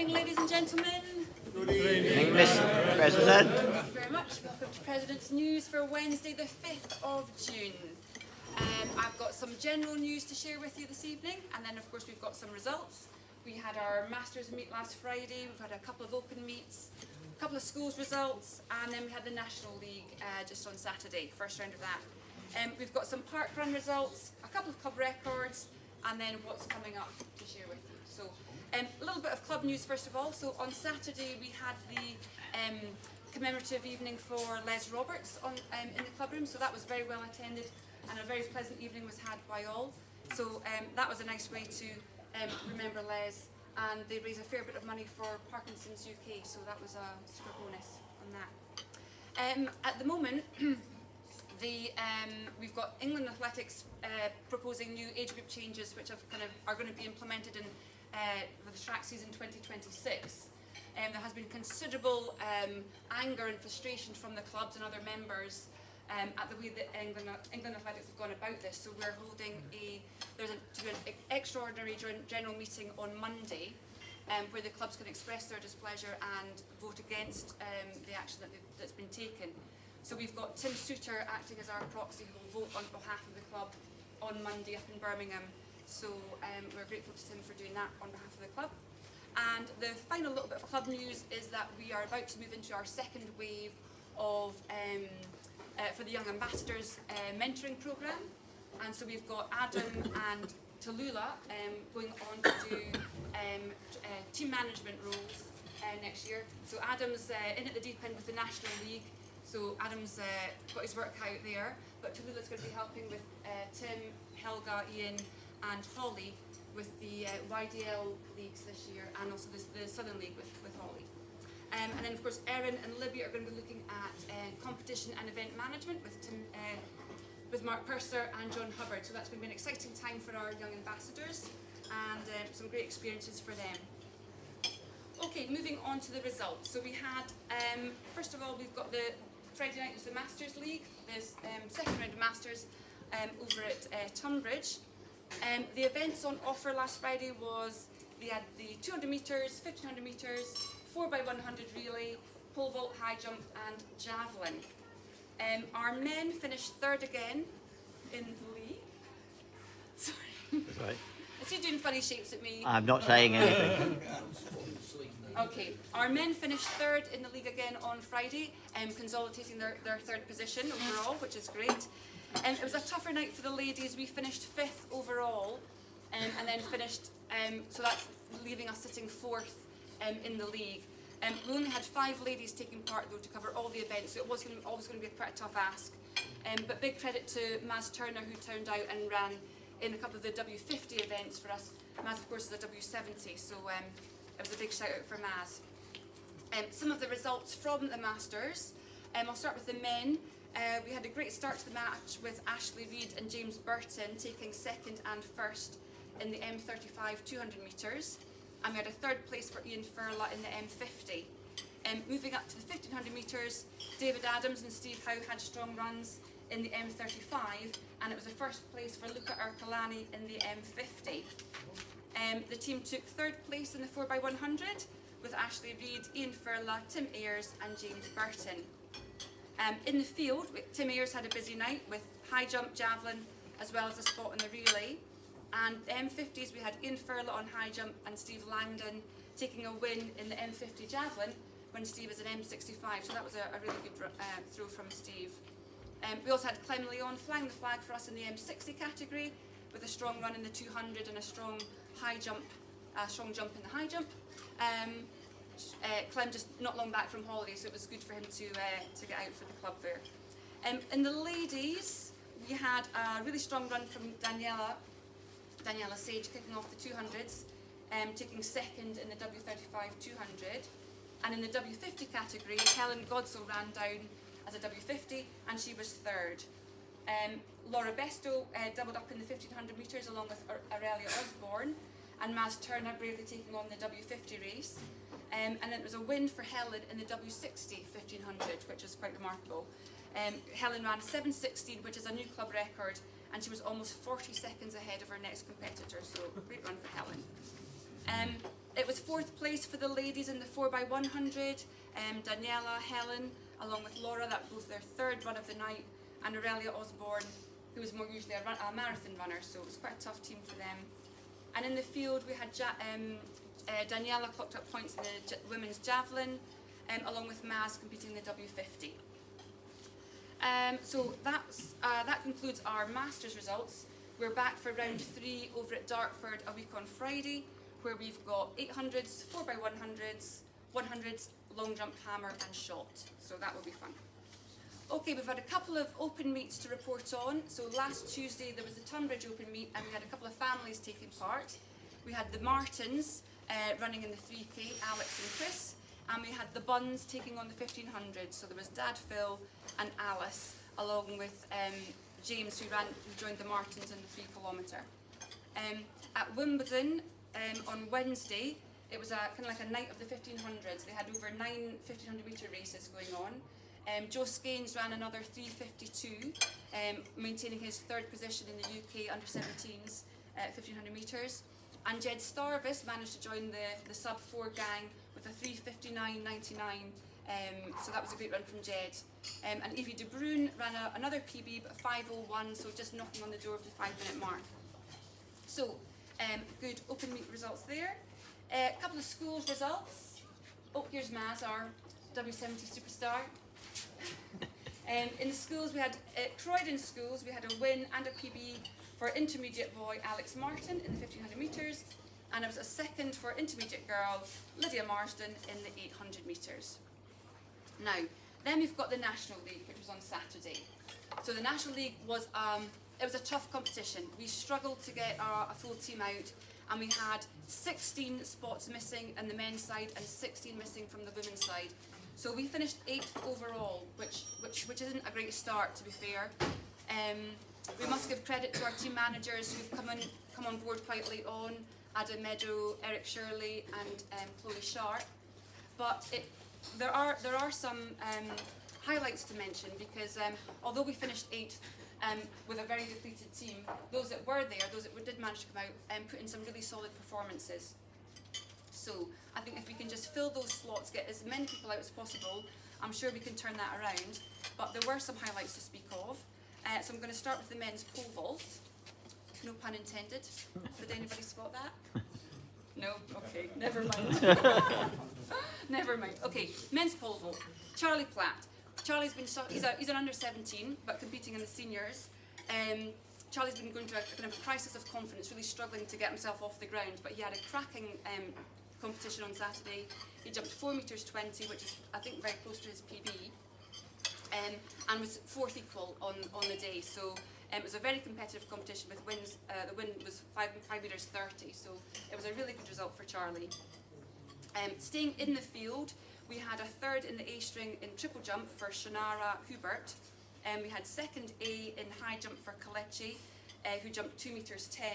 evening, ladies and gentlemen. Good evening, Mr. President. Thank you very much. Welcome to President's News for Wednesday, the 5th of June. I've got some general news to share with you this evening, and then, of course, we've got some results. We had our Masters meet last Friday, we've had a couple of open meets, a couple of schools results, and then we had the National League just on Saturday, first round of that. We've got some park run results, a couple of club records, and then what's coming up to share with you. So, a little bit of club news first of all. So on Saturday we had the commemorative evening for Les Roberts in the club room. So that was very well attended, and a very pleasant evening was had by all. So that was a nice way to remember Les, and they raised a fair bit of money for Parkinson's UK. So that was a super bonus on that. At the moment. We've got England Athletics proposing new age group changes, which are going to be implemented in for the track season 2026. There has been considerable anger and frustration from the clubs and other members at the way that England Athletics have gone about this. So we're holding an extraordinary general meeting on Monday, where the clubs can express their displeasure and vote against the action that's been taken. So we've got Tim Souter acting as our proxy, who will vote on behalf of the club on Monday up in Birmingham. So we're grateful to Tim for doing that on behalf of the club. And the final little bit of club news is that we are about to move into our second wave of for the Young Ambassadors mentoring programme. And so we've got Adam and Tallulah going on to do team management roles next year. So Adam's in at the deep end with the National League. So Adam's got his work out there, but Tallulah's going to be helping with Tim, Helga, Ian and Holly with the YDL leagues this year, and also the Southern League with Holly. And then of course Erin and Libby are going to be looking at competition and event management with Mark Purser and John Hubbard. So that's going to be an exciting time for our young ambassadors, and some great experiences for them. Okay, moving on to the results. So we had, first of all, we've got the Friday night was the Masters League, the second round of Masters over at Tunbridge. The events on offer last Friday was, they had the 200 metres, 1500 metres, 4x100 relay, pole vault, high jump and javelin. Our men finished third again in the league. Sorry. That's right. Is he doing funny shapes at me? I'm not saying anything. Okay, our men finished third in the league again on Friday, consolidating their third position overall, which is great. It was a tougher night for the ladies. We finished fifth overall, and then finished, so that's leaving us sitting fourth in the league. We only had 5 ladies taking part though to cover all the events, so it was always going to be quite a tough ask. But big credit to Maz Turner, who turned out and ran in a couple of the W50 events for us. Maz, of course, is a W70, so it was a big shout out for Maz. Some of the results from the Masters. I'll start with the men. We had a great start to the match with Ashley Reid and James Burton taking second and first in the M35 200 metres. And we had a third place for Ian Furla in the M50. Moving up to the 1500 metres, David Adams and Steve Howe had strong runs in the M35, and it was the first place for Luca Ercolani in the M50. The team took third place in the 4x100 with Ashley Reid, Ian Furla, Tim Ayres and James Burton. In the field, Tim Ayres had a busy night with high jump, javelin, as well as a spot in the relay. And the M50s, we had Ian Furla on high jump and Steve Langdon taking a win in the M50 javelin when Steve was an M65. So that was a really good throw from Steve. We also had Clem Leon flying the flag for us in the M60 category with a strong run in the 200 and a strong jump in the high jump. Clem just not long back from holiday, so it was good for him to get out for the club there. In the ladies, we had a really strong run from Daniela Sage kicking off the 200s, taking second in the W35 200. And in the W50 category, Helen Godsall ran down as a W50 and she was third. Laura Besto doubled up in the 1500 metres along with Aurelia Osborne, and Maz Turner bravely taking on the W50 race. And it was a win for Helen in the W60 1500, which was quite remarkable. Helen ran 7:16, which is a new club record, and she was almost 40 seconds ahead of her next competitor, so great run for Helen. It was 4th place for the ladies in the 4x100. Daniela, Helen, along with Laura, that was their 3rd run of the night, and Aurelia Osborne, who was more usually a marathon runner, so it was quite a tough team for them. And in the field, we had Daniela clocked up points in the women's javelin, along with Maz competing in the W50. So that concludes our Masters results. We're back for round 3 over at Dartford a week on Friday, where we've got 800s, 4x100s, 100s, long jump, hammer and shot. So that will be fun. Okay, we've had a couple of open meets to report on. So last Tuesday there was the Tunbridge Open Meet and we had a couple of families taking part. We had the Martins running in the 3K, Alex and Chris, and we had the Buns taking on the 1500. So there was Dad, Phil and Alice, along with James who joined the Martins in the 3 kilometre. At Wimbledon on Wednesday, it was kind of like a night of the 1500s. They had over 9 1500 metre races going on. Joe Skeins ran another 3:52, maintaining his 3rd position in the UK under-17s 1500 metres. And Jed Starvis managed to join the sub-4 gang with a 3:59.99. So that was a great run from Jed. And Evie De Bruin ran another PB, but 5:01, so just knocking on the door of the 5-minute mark. So, good open meet results there. A couple of schools results. Oh, here's Maz, our W70 superstar. In the schools, we had at Croydon Schools, we had a win and a PB for intermediate boy Alex Martin in the 1500 metres, and it was a 2nd for intermediate girl Lydia Marsden in the 800 metres. Now, then we've got the National League, which was on Saturday. So the National League was it was a tough competition. We struggled to get a full team out, and we had 16 spots missing on the men's side and 16 missing from the women's side. So we finished 8th overall, which isn't a great start, to be fair. We must give credit to our team managers who've come on board quite late on, Adam Meadow, Eric Shirley and Chloe Sharp. But there are some highlights to mention, because although we finished 8th with a very depleted team, those that were there, those that did manage to come out, put in some really solid performances. So I think if we can just fill those slots, get as many people out as possible, I'm sure we can turn that around. But there were some highlights to speak of. So I'm going to start with the men's pole vault. No pun intended. Did anybody spot that? No? Okay, never mind. Never mind. Okay, men's pole vault. Charlie Platt. Charlie's been, he's an under 17, but competing in the seniors. Charlie's been going through a kind of crisis of confidence, really struggling to get himself off the ground, but he had a cracking competition on Saturday. He jumped 4 metres 20, which is, I think, very close to his PB, and was 4th equal on the day. So it was a very competitive competition with wins. The win was 5 metres 30, so it was a really good result for Charlie. Staying in the field, we had a 3rd in the A string in triple jump for Shannara Hubert. We had 2nd A in high jump for Kalechi, who jumped 2 metres 10.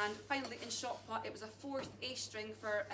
And finally in shot put, it was a 4th A string for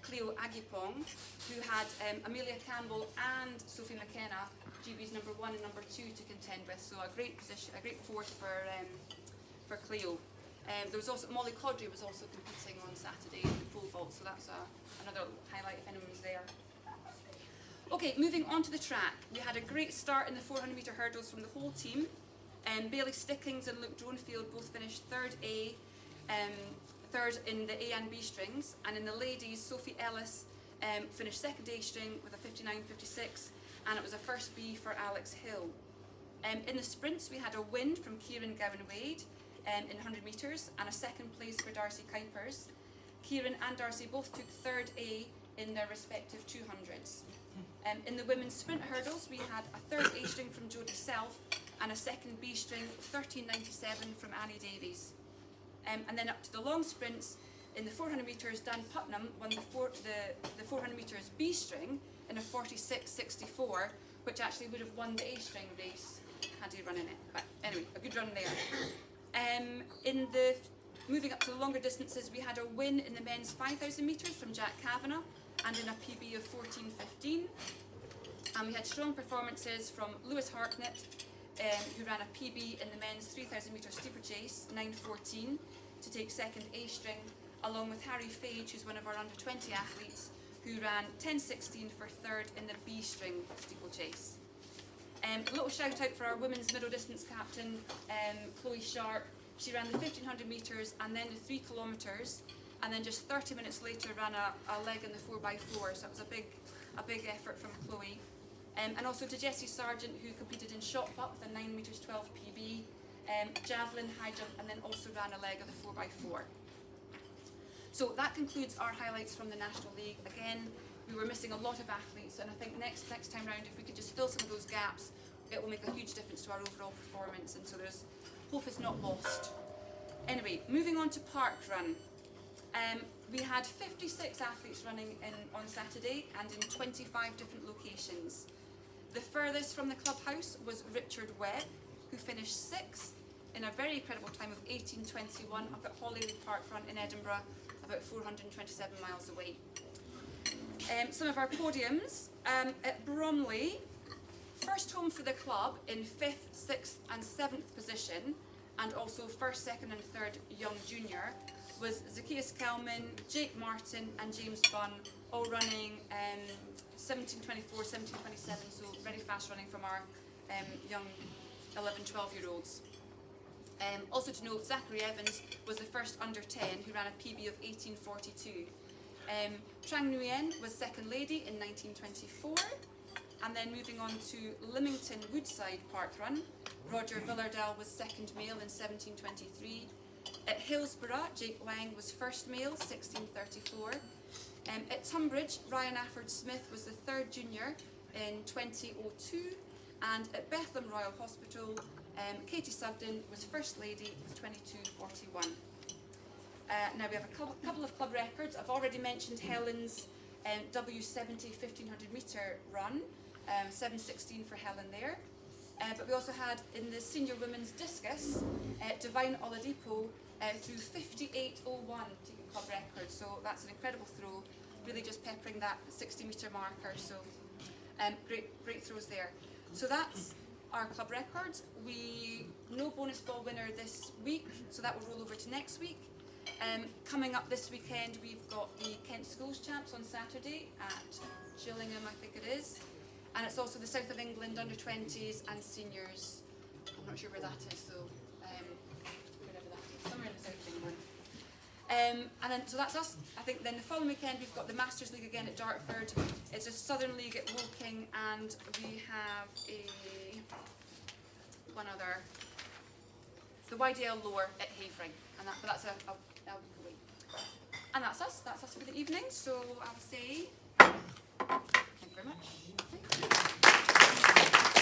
Cleo Agipong, who had Amelia Campbell and Sophie McKenna, GB's number 1 and number 2, to contend with. So a great position, a great 4th for Cleo. There was also Molly Caudry was also competing on Saturday in the pole vault, so that's another highlight if anyone's there. Okay, moving on to the track. We had a great start in the 400 metre hurdles from the whole team. Bailey Stickings and Luke Dronefield both finished 3rd A, 3rd in the A and B strings, and in the ladies, Sophie Ellis finished 2nd A string with a 59.56, and it was a 1st B for Alex Hill. In the sprints, we had a win from Kieran Gowan-Wade in 100 metres, and a 2nd place for Darcy Kuipers. Kieran and Darcy both took 3rd A in their respective 200s. In the women's sprint hurdles, we had a 3rd A string from Jodie Self and a 2nd B string, 13.97 from Annie Davies. And then up to the long sprints, in the 400 metres, Dan Putnam won the 400 metres B string in a 46.64, which actually would have won the A string race had he run in it. But anyway, a good run there. Moving up to the longer distances, we had a win in the men's 5,000 metres from Jack Kavanagh, and in a PB of 14.15. And we had strong performances from Lewis Harknett, who ran a PB in the men's 3,000 metre steeplechase, 9.14, to take 2nd A string, along with Harry Fage, who's one of our under-20 athletes, who ran 10:16 for third in the B string steeplechase. A little shout out for our women's middle distance captain, Chloe Sharp. She ran the 1500 metres and then the 3 kilometres, and then just 30 minutes later ran a leg in the 4x4, so it was a big effort from Chloe. And also to Jessie Sargent, who competed in shot put with a 9 metres 12 PB, javelin, high jump, and then also ran a leg of the 4x4. So that concludes our highlights from the National League. Again, we were missing a lot of athletes, and I think next time round, if we could just fill some of those gaps, it will make a huge difference to our overall performance, and so there's hope is not lost. Anyway, moving on to park run. We had 56 athletes running on Saturday and in 25 different locations. The furthest from the clubhouse was Richard Webb, who finished 6th in a very incredible time of 18:21 up at Holyrood Park Front in Edinburgh, about 427 miles away. Some of our podiums at Bromley, first home for the club in 5th, 6th and 7th position, and also 1st, 2nd and 3rd young junior, was Zacchaeus Kelman, Jake Martin and James Bunn, all running 17:24, 17:27, so very fast running from our young 11, 12-year-olds. Also to note, Zachary Evans was the first under 10 who ran a PB of 18:42. Trang Nguyen was second lady in 1924. And then moving on to Lymington Woodside Park Run, Roger Villardal was second male in 17:23. At Hillsborough, Jake Wang was first male, 16:34. At Tunbridge, Ryan Afford Smith was the third junior in 20:02. And at Bethlehem Royal Hospital, Katie Sugden was first lady with 22:41. Now we have a couple of club records. I've already mentioned Helen's W70 1500 metre run, 7:16 for Helen there. But we also had in the senior women's discus, Divine Oladipo through 58:01 to get club record. So that's an incredible throw, really just peppering that 60 metre marker. So great throws there. So that's our club records. No bonus ball winner this week, so that will roll over to next week. Coming up this weekend, we've got the Kent Schools Champs on Saturday at Gillingham, I think it is. And it's also the South of England under-20s and seniors. I'm not sure where that is, so wherever that is, somewhere in the South of England. And then, so that's us. I think then the following weekend we've got the Masters League again at Dartford. It's a Southern League at Woking, and we have the YDL Lower at Havering, and that's a week away. And that's us for the evening. So I'll say